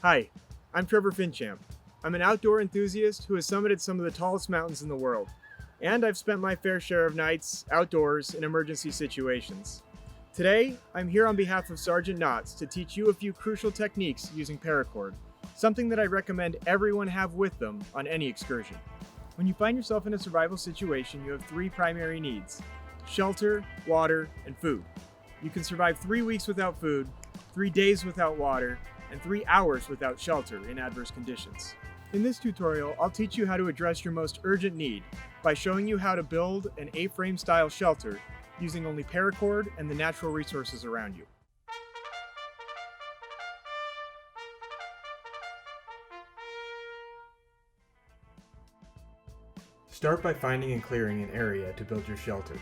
Hi, I'm Trevor Finchamp. I'm an outdoor enthusiast who has summited some of the tallest mountains in the world, and I've spent my fair share of nights outdoors in emergency situations. Today, I'm here on behalf of Sergeant Knotts to teach you a few crucial techniques using Paracord, something that I recommend everyone have with them on any excursion. When you find yourself in a survival situation, you have three primary needs: shelter, water, and food. You can survive 3 weeks without food, 3 days without water, and 3 hours without shelter in adverse conditions. In this tutorial, I'll teach you how to address your most urgent need by showing you how to build an A-frame style shelter using only paracord and the natural resources around you. Start by finding and clearing an area to build your shelter.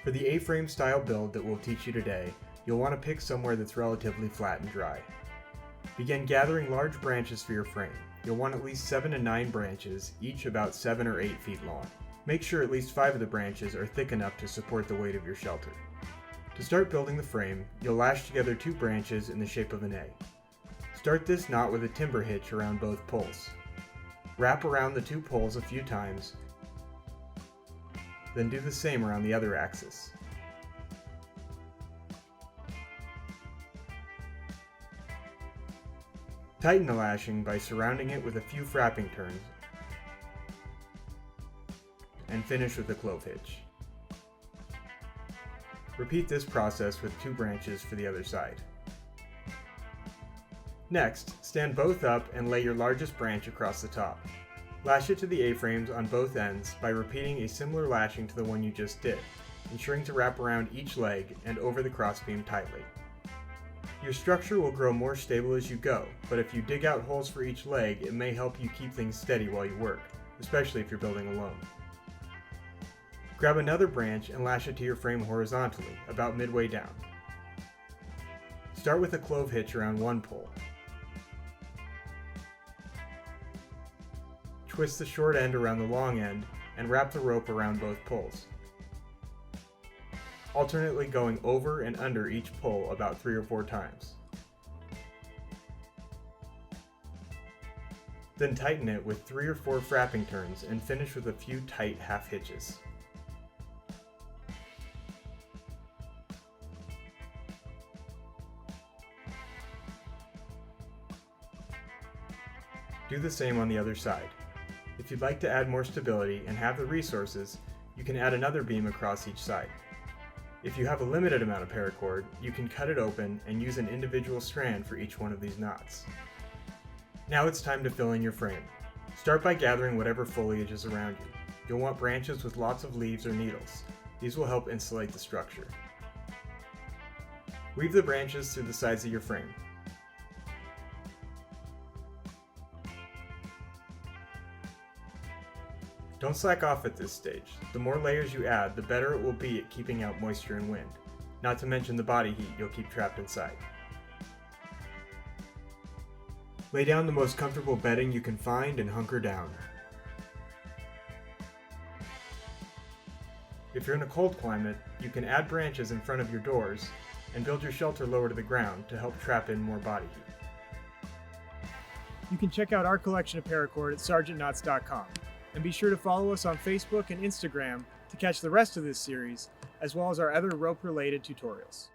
For the A-frame style build that we'll teach you today, you'll want to pick somewhere that's relatively flat and dry. Begin gathering large branches for your frame. You'll want at least 7 to 9 branches, each about 7 or 8 feet long. Make sure at least 5 of the branches are thick enough to support the weight of your shelter. To start building the frame, you'll lash together 2 branches in the shape of an A. Start this knot with a timber hitch around both poles. Wrap around the 2 poles a few times, then do the same around the other axis. Tighten the lashing by surrounding it with a few frapping turns and finish with a clove hitch. Repeat this process with 2 branches for the other side. Next, stand both up and lay your largest branch across the top. Lash it to the A-frames on both ends by repeating a similar lashing to the one you just did, ensuring to wrap around each leg and over the crossbeam tightly. Your structure will grow more stable as you go, but if you dig out holes for each leg, it may help you keep things steady while you work, especially if you're building alone. Grab another branch and lash it to your frame horizontally, about midway down. Start with a clove hitch around one pole. Twist the short end around the long end and wrap the rope around both poles, alternately going over and under each pole about 3 or 4 times. Then tighten it with 3 or 4 frapping turns and finish with a few tight half hitches. Do the same on the other side. If you'd like to add more stability and have the resources, you can add another beam across each side. If you have a limited amount of paracord, you can cut it open and use an individual strand for each one of these knots. Now it's time to fill in your frame. Start by gathering whatever foliage is around you. You'll want branches with lots of leaves or needles. These will help insulate the structure. Weave the branches through the sides of your frame. Don't slack off at this stage. The more layers you add, the better it will be at keeping out moisture and wind, not to mention the body heat you'll keep trapped inside. Lay down the most comfortable bedding you can find and hunker down. If you're in a cold climate, you can add branches in front of your doors and build your shelter lower to the ground to help trap in more body heat. You can check out our collection of paracord at sergeantknotts.com. And be sure to follow us on Facebook and Instagram to catch the rest of this series, as well as our other rope-related tutorials.